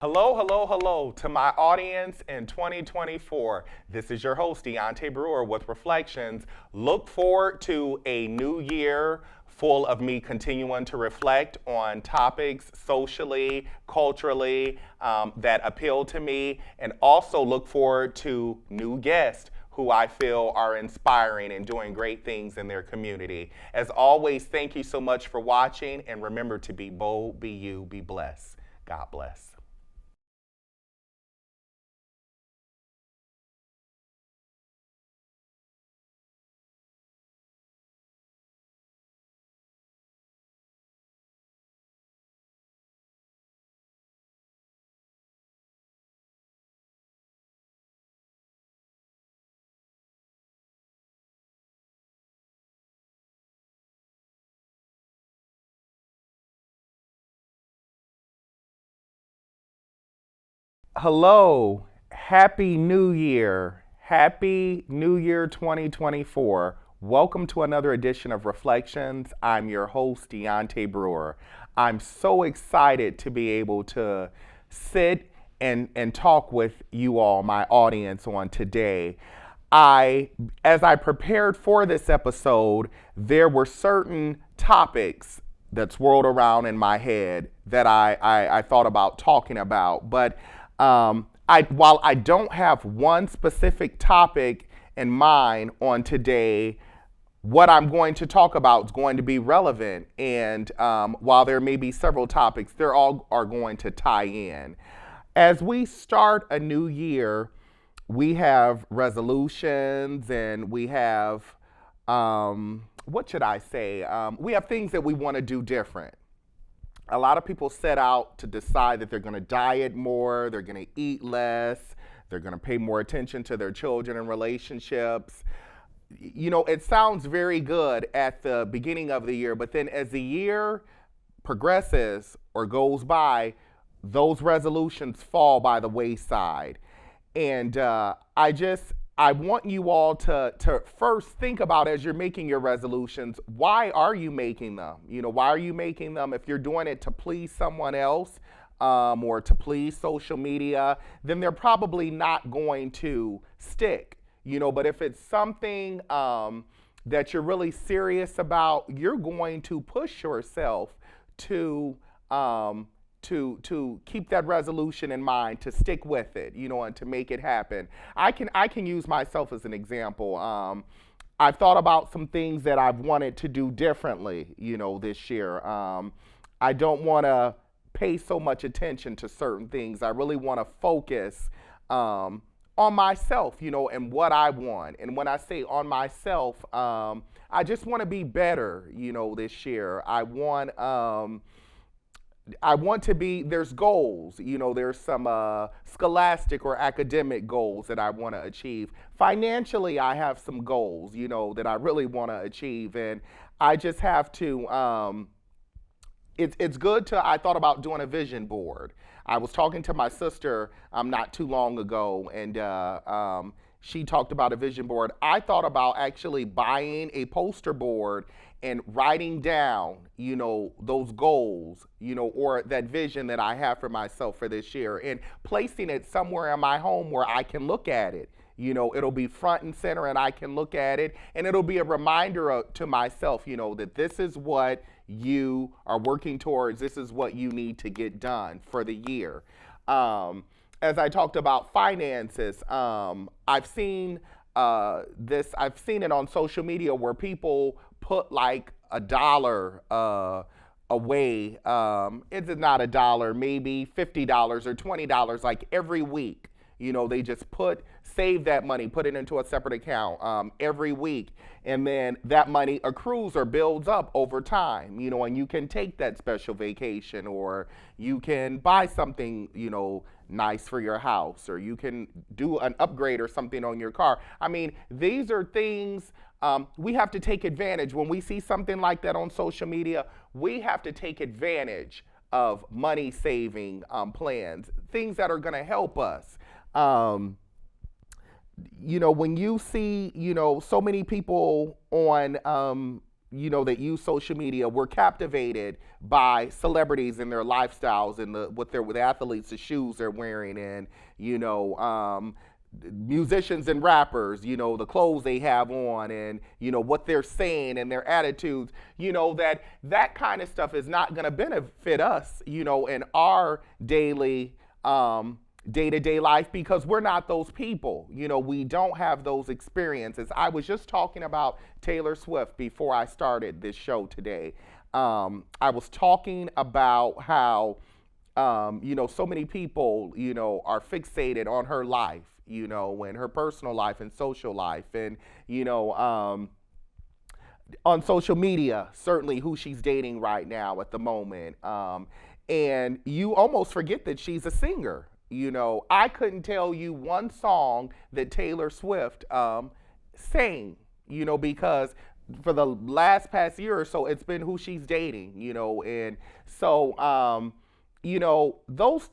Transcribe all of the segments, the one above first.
Hello, hello, hello to my audience in 2024. This is your host, Deontay Brewer, with Reflections. Look forward to a new year full of me continuing to reflect on topics socially, culturally, that appeal to me, and also look forward to new guests who I feel are inspiring and doing great things in their community. As always, thank you so much for watching, and remember to be bold, be you, be blessed. God bless. Hello, Happy New Year. Happy New Year 2024. Welcome to another edition of Reflections. I'm your host, Deontay Brewer. I'm so excited to be able to sit and talk with you all, my audience, on today. As I prepared for this episode, there were certain topics that swirled around in my head that I thought about talking about. But while I don't have one specific topic in mind on today, what I'm going to talk about is going to be relevant. And while there may be several topics, they're all are going to tie in. As we start a new year, we have resolutions and we have, what should I say? We have things that we want to do different. A lot of people set out to decide that they're going to diet more, they're going to eat less, they're going to pay more attention to their children and relationships. You know, it sounds very good at the beginning of the year, but then as the year progresses or goes by, those resolutions fall by the wayside. And I want you all to first think about, as you're making your resolutions, why are you making them? You know, why are you making them? If you're doing it to please someone else, or to please social media, then they're probably not going to stick. You know, but if it's something that you're really serious about, you're going to push yourself to keep that resolution in mind, to stick with it, you know, and to make it happen. I can use myself as an example. I've thought about some things that I've wanted to do differently, you know, this year. I don't want to pay so much attention to certain things. I really want to focus on myself, you know, and what I want. And when I say on myself, I just want to be better, you know, this year. I want to be, there's goals, you know, there's some scholastic or academic goals that I want to achieve. Financially, I have some goals, you know, that I really want to achieve. And I just have to, it's good to, I thought about doing a vision board. I was talking to my sister not too long ago, and she talked about a vision board. I thought about actually buying a poster board and writing down, you know, those goals, you know, or that vision that I have for myself for this year, and placing it somewhere in my home where I can look at it. You know, it'll be front and center and I can look at it, and it'll be a reminder to myself, you know, that this is what you are working towards. This is what you need to get done for the year. As I talked about finances, I've seen it on social media where people put like $1 away. It's not $1, maybe $50 or $20, like every week. You know, they just save that money, put it into a separate account every week, and then that money accrues or builds up over time. You know, and you can take that special vacation, or you can buy something, you know, nice for your house, or you can do an upgrade or something on your car. I mean, these are things we have to take advantage. When we see something like that on social media, we have to take advantage of money saving plans, things that are going to help us. Um, you know, when you see, you know, so many people on that use social media, we're captivated by celebrities and their lifestyles and with athletes, the shoes they're wearing, and musicians and rappers, the clothes they have on, and what they're saying and their attitudes. That kind of stuff is not going to benefit us, in our daily day-to-day life, because we're not those people. We don't have those experiences. I was just talking about Taylor Swift before I started this show today. I was talking about how so many people are fixated on her life, and her personal life and social life, and on social media, certainly who she's dating right now at the moment. And you almost forget that she's a singer. I couldn't tell you one song that Taylor Swift sang, because for the past year or so, it's been who she's dating, and so, those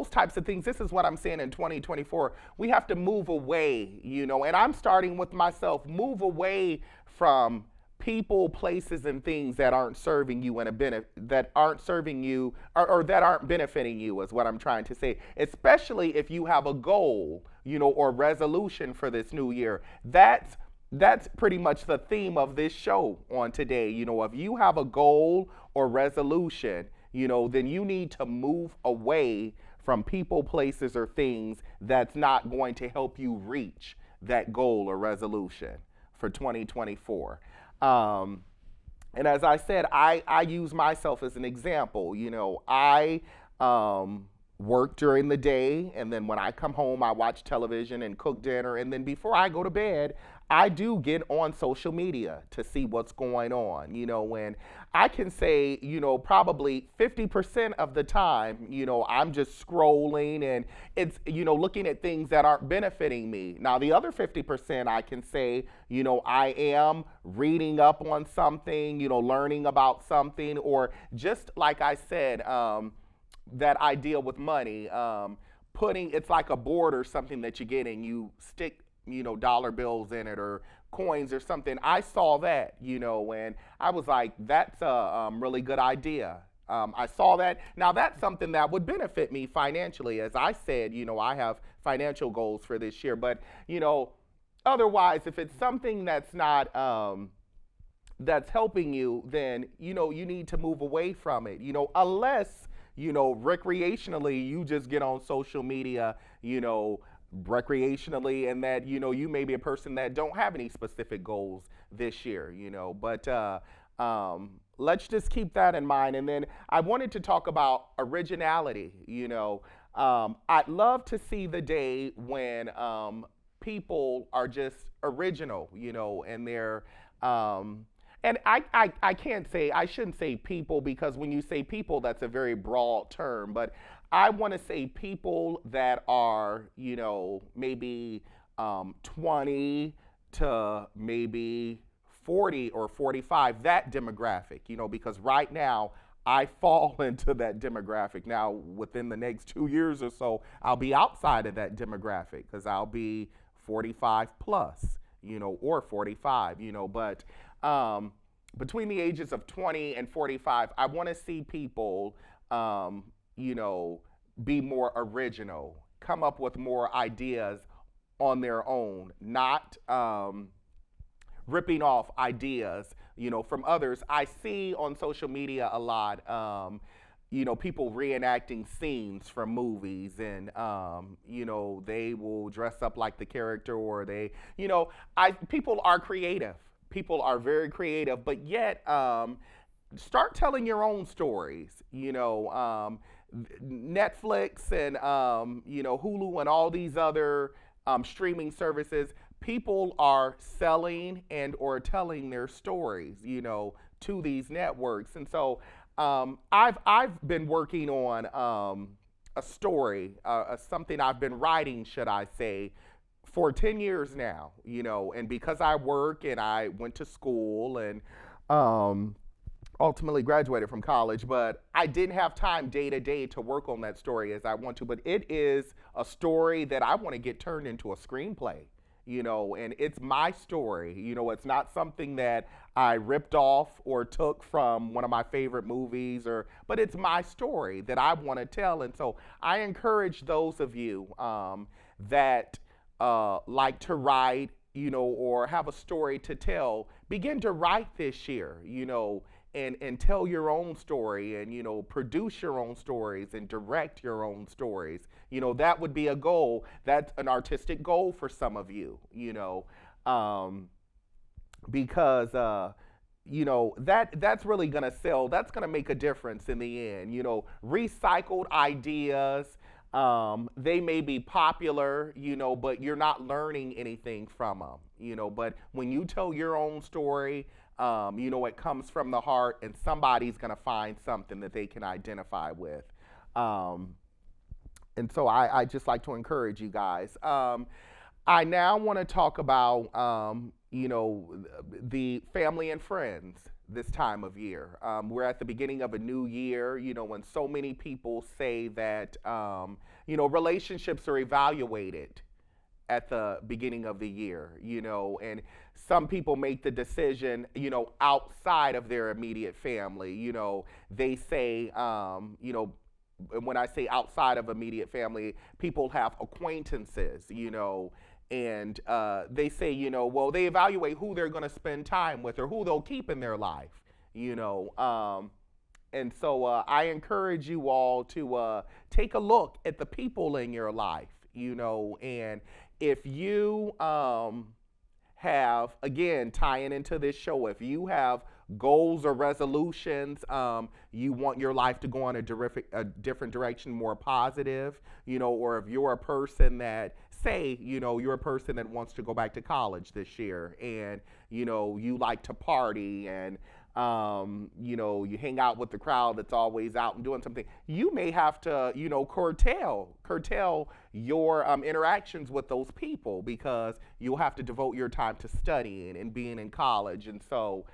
types of things. This is what I'm saying in 2024. We have to move away, and I'm starting with myself. Move away from people, places, and things that aren't serving you that aren't serving you, or that aren't benefiting you, is what I'm trying to say. Especially if you have a goal, or resolution for this new year. That's pretty much the theme of this show on today. If you have a goal or resolution, then you need to move away from people, places, or things that's not going to help you reach that goal or resolution for 2024. And as I said, I use myself as an example. I work during the day, and then when I come home, I watch television and cook dinner, and then before I go to bed, I do get on social media to see what's going on, when I can say, probably 50% of the time, I'm just scrolling, and it's, looking at things that aren't benefiting me. Now, the other 50%, I can say, I am reading up on something, learning about something, or just like I said, that idea with money, it's like a board or something that you get and you stick dollar bills in it, or coins or something. I saw that, and I was like, that's a really good idea. I saw that. Now, that's something that would benefit me financially. As I said, I have financial goals for this year. But, otherwise, if it's something that's not, that's helping you, then, you need to move away from it, unless, recreationally, you just get on social media, recreationally, and that you may be a person that don't have any specific goals this year, but let's just keep that in mind. And then I wanted to talk about originality. I'd love to see the day when people are just original, and they're and I can't say, I shouldn't say people, because when you say people, that's a very broad term, but I want to say people that are, maybe 20 to maybe 40 or 45, that demographic, because right now I fall into that demographic. Now, within the next 2 years or so, I'll be outside of that demographic, because I'll be 45 plus, or 45, but between the ages of 20 and 45, I want to see people, be more original, come up with more ideas on their own, not ripping off ideas, from others. I see on social media a lot, people reenacting scenes from movies, and they will dress up like the character, or they, people are creative. People are very creative, but yet start telling your own stories. Netflix and Hulu and all these other streaming services, people are selling and or telling their stories, to these networks. And so I've been working on a story, something I've been writing, should I say, for 10 years now, and because I work and I went to school and ultimately graduated from college, but I didn't have time day to day to work on that story as I want to. But it is a story that I want to get turned into a screenplay, and it's my story. It's not something that I ripped off or took from one of my favorite movies, but it's my story that I want to tell. And so I encourage those of you that like to write, or have a story to tell, begin to write this year, and tell your own story and, produce your own stories and direct your own stories. That would be a goal. That's an artistic goal for some of you, um, because, that's really going to sell. That's going to make a difference in the end. Recycled ideas, they may be popular, but you're not learning anything from them, But when you tell your own story, it comes from the heart, and somebody's going to find something that they can identify with. Um, and so I just like to encourage you guys. I now want to talk about, the family and friends this time of year. We're at the beginning of a new year, when so many people say that, relationships are evaluated at the beginning of the year, and some people make the decision, outside of their immediate family. They say, when I say outside of immediate family, people have acquaintances, and they say, well, they evaluate who they're going to spend time with or who they'll keep in their life, and so I encourage you all to take a look at the people in your life, and if you have, again, tying into this show, if you have goals or resolutions, you want your life to go in a different direction, more positive, or if you're a person that, say, you're a person that wants to go back to college this year and, you like to party and, you hang out with the crowd that's always out and doing something, you may have to, curtail your interactions with those people because you'll have to devote your time to studying and being in college. And so,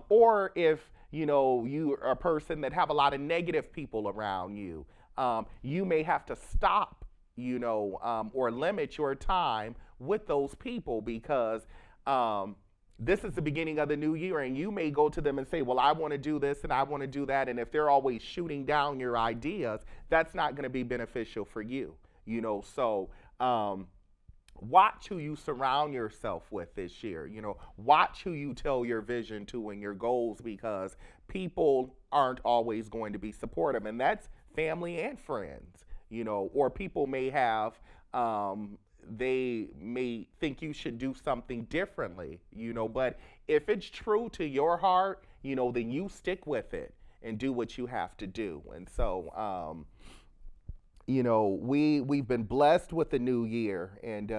or if, you are a person that have a lot of negative people around you, you may have to stop, or limit your time with those people because, this is the beginning of the new year, and you may go to them and say, well, I want to do this and I want to do that. And if they're always shooting down your ideas, that's not going to be beneficial for you, So, watch who you surround yourself with this year, watch who you tell your vision to and your goals because people aren't always going to be supportive. And that's family and friends, or people may have, they may think you should do something differently, but if it's true to your heart, then you stick with it and do what you have to do. And so, we've been blessed with the new year, and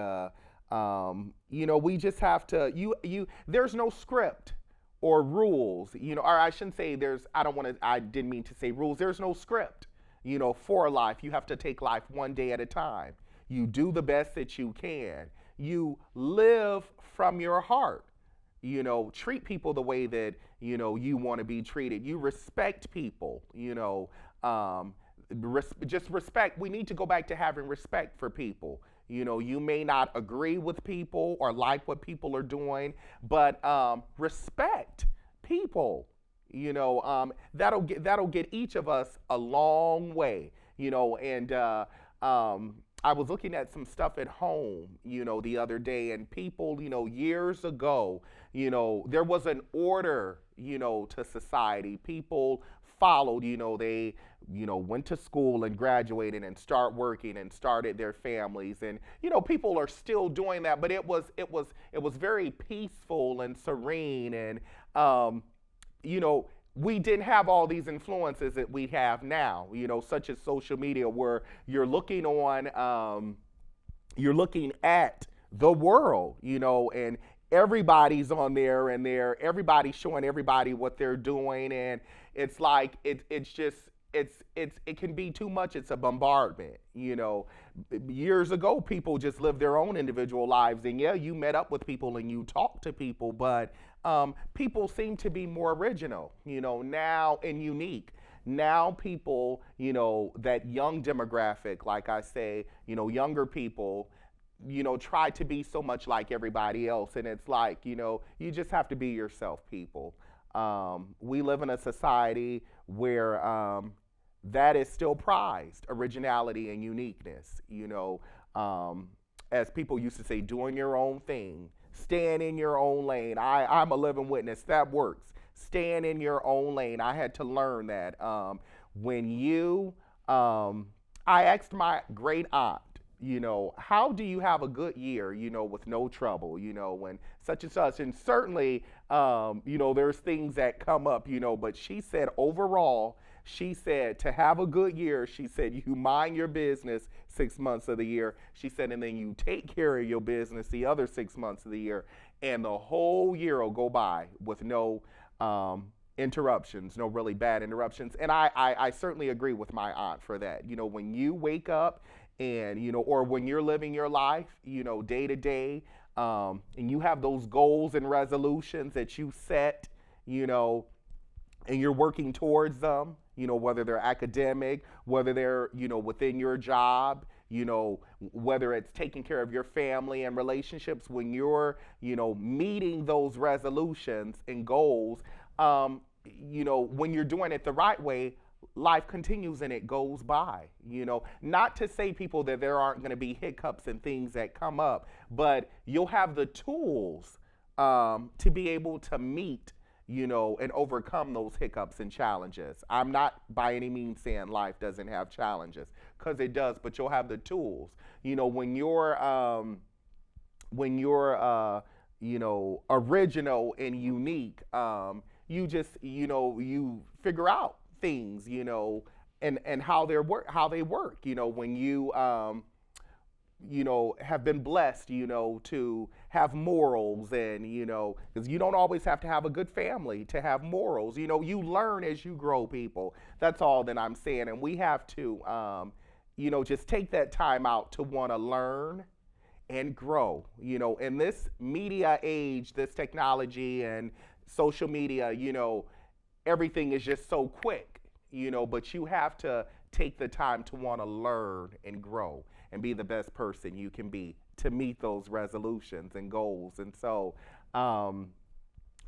we just have to. There's no script or rules, or I shouldn't say there's. I didn't mean to say rules. There's no script, for life. You have to take life one day at a time. You do the best that you can. You live from your heart. Treat people the way that, you want to be treated. You respect people, just respect. We need to go back to having respect for people. You may not agree with people or like what people are doing, but respect people. That'll get each of us a long way. And I was looking at some stuff at home, the other day, and people, years ago, there was an order, to society. People followed, they, went to school and graduated and start working and started their families. And, people are still doing that, but it was very peaceful and serene. And, we didn't have all these influences that we have now, such as social media, where you're looking at the world, and everybody's on there and everybody's showing everybody what they're doing. And it's like, it can be too much. It's a bombardment, Years ago, people just lived their own individual lives. And yeah, you met up with people and you talked to people, but people seem to be more original, now and unique. Now people, that young demographic, like I say, younger people, try to be so much like everybody else. And it's like, you just have to be yourself, people. We live in a society where that is still prized, originality and uniqueness. As people used to say, doing your own thing, staying in your own lane. I'm a living witness. That works. Staying in your own lane. I had to learn that. When you, I asked my great aunt, how do you have a good year, with no trouble, when such and such. And certainly, there's things that come up, but she said overall, she said to have a good year, she said you mind your business 6 months of the year. She said, and then you take care of your business the other 6 months of the year, and the whole year will go by with no interruptions, no really bad interruptions. And I certainly agree with my aunt for that. When you wake up and, or when you're living your life, day to day, and you have those goals and resolutions that you set, and you're working towards them, whether they're academic, whether they're, within your job, whether it's taking care of your family and relationships, when you're, meeting those resolutions and goals, when you're doing it the right way, life continues and it goes by. Not to say, people, that there aren't going to be hiccups and things that come up, but you'll have the tools to be able to meet, and overcome those hiccups and challenges. I'm not by any means saying life doesn't have challenges, because it does, but you'll have the tools. When you're original and unique, you just, you figure out things, and how they work, when you, have been blessed, to have morals, and, because you don't always have to have a good family to have morals. You learn as you grow, people. That's all that I'm saying. And we have to, just take that time out to want to learn and grow. In this media age, this technology and social media, everything is just so quick, but you have to take the time to want to learn and grow and be the best person you can be to meet those resolutions and goals. And so,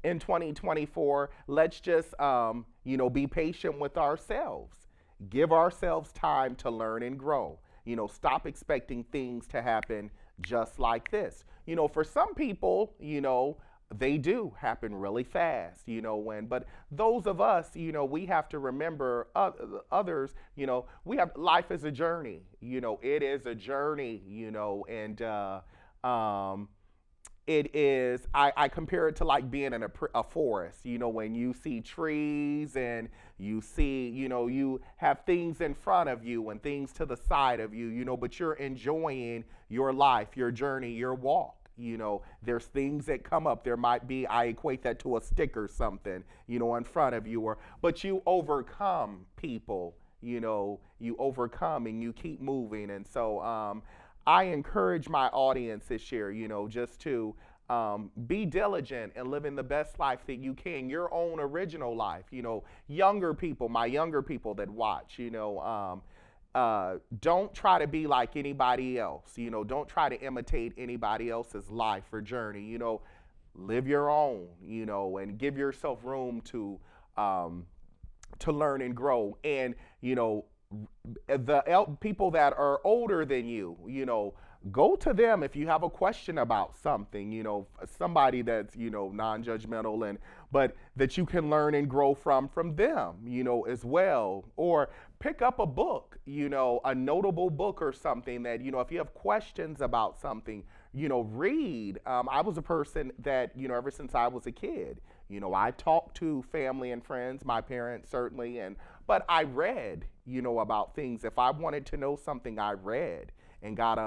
in 2024, let's just, be patient with ourselves. Give ourselves time to learn and grow. Stop expecting things to happen just like this. For some people, they do happen really fast, but those of us, we have to remember others, life is a journey, it is a journey, and it is, I compare it to like being in a forest, when you see trees and you see, you have things in front of you and things to the side of you, but you're enjoying your life, your journey, your walk. There's things that come up. There might be, I equate that to a stick or something, in front of you, but you overcome, people, you overcome and you keep moving. And so, I encourage my audience this year, just to be diligent and living the best life that you can, your own original life. Younger people, my younger people that watch, don't try to be like anybody else. Don't try to imitate anybody else's life or journey. Live your own. And give yourself room to learn and grow. And the people that are older than you, go to them if you have a question about something. Somebody that's non-judgmental, but that you can learn and grow from them, as well. Or pick up a book, a notable book or something that, if you have questions about something, read. I was a person that, ever since I was a kid, I talked to family and friends, my parents certainly, but I read, about things. If I wanted to know something, I read and got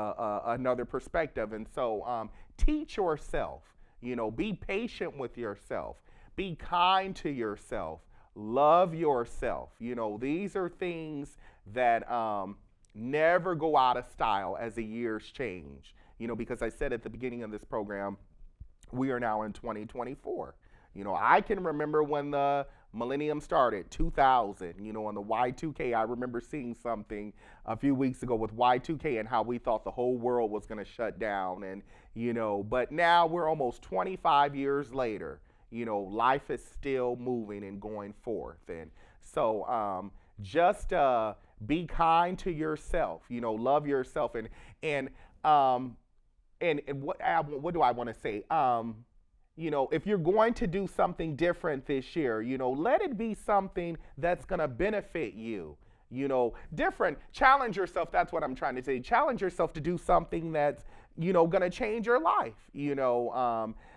another perspective. And so, teach yourself, be patient with yourself, be kind to yourself, love yourself. These are things that never go out of style as the years change. Because I said at the beginning of this program, we are now in 2024. I can remember when the Millennium started 2000, on the Y2K. I remember seeing something a few weeks ago with Y2K and how we thought the whole world was going to shut down. And, but now we're almost 25 years later. Life is still moving and going forth. And so just be kind to yourself, love yourself. And what do I want to say? If you're going to do something different this year, let it be something that's going to benefit you. Different, challenge yourself. That's what I'm trying to say. Challenge yourself to do something that's, going to change your life.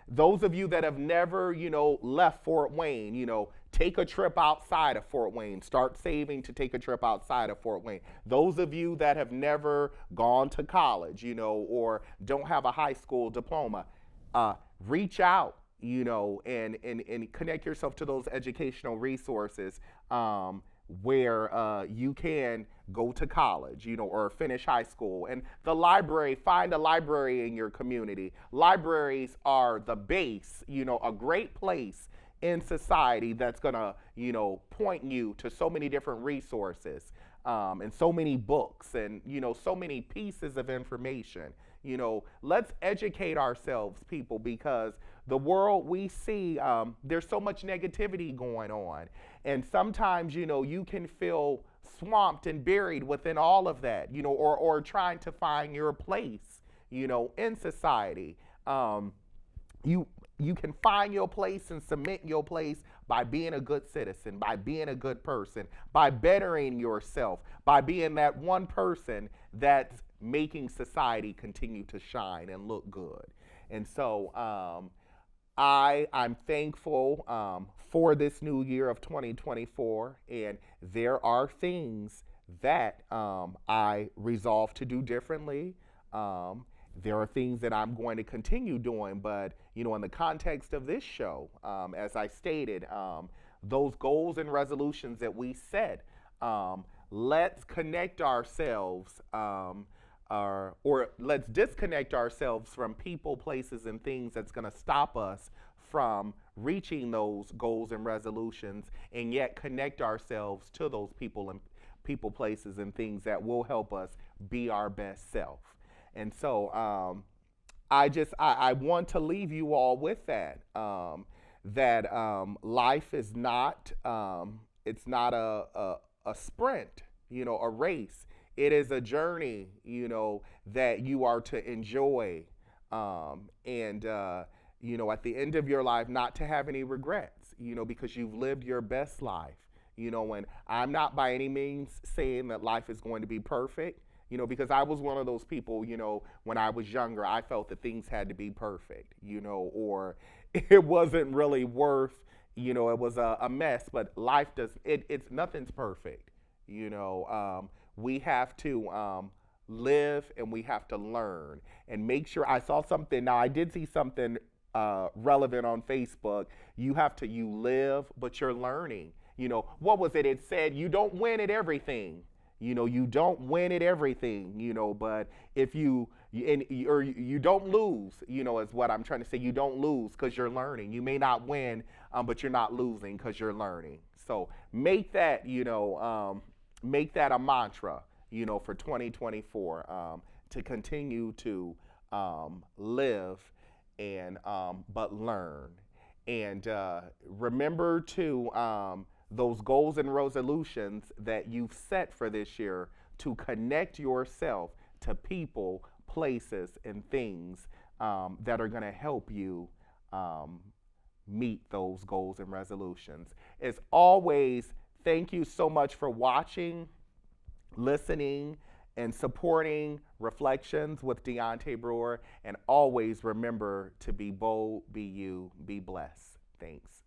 Those of you that have never, left Fort Wayne, take a trip outside of Fort Wayne. Start saving to take a trip outside of Fort Wayne. Those of you that have never gone to college, or don't have a high school diploma, reach out, and connect yourself to those educational resources where you can go to college, or finish high school. And the library, find a library in your community. Libraries are the base, a great place in society that's gonna, point you to so many different resources, and so many books and, so many pieces of information. Let's educate ourselves, people, because the world we see, there's so much negativity going on. And sometimes, you can feel swamped and buried within all of that, or trying to find your place, in society. You can find your place and cement your place by being a good citizen, by being a good person, by bettering yourself, by being that one person that's making society continue to shine and look good. And so I'm thankful for this new year of 2024, and there are things that I resolve to do differently. There are things that I'm going to continue doing, but in the context of this show, as I stated, those goals and resolutions that we set, let's connect ourselves, or let's disconnect ourselves from people, places, and things that's going to stop us from reaching those goals and resolutions, and yet connect ourselves to those people, places, and things that will help us be our best self. And so I want to leave you all with that, that life is not, it's not a sprint, a race. It is a journey, that you are to enjoy, and at the end of your life, not to have any regrets, because you've lived your best life, and I'm not by any means saying that life is going to be perfect. Because I was one of those people, when I was younger, I felt that things had to be perfect, or it wasn't really worth, it was a mess. But life it's nothing's perfect, we have to live, and we have to learn and make sure. I saw something, now I did see something relevant on Facebook. You live, but you're learning. What was it? It said, you don't win at everything. You don't win at everything, but if you don't lose, is what I'm trying to say. You don't lose because you're learning. You may not win, but you're not losing because you're learning. So make that, make that a mantra, for 2024, to continue to live and but learn. And remember to those goals and resolutions that you've set for this year, to connect yourself to people, places, and things that are going to help you meet those goals and resolutions. As always, thank you so much for watching, listening, and supporting Reflections with Deontay Brewer. And always remember to be bold, be you, be blessed. Thanks.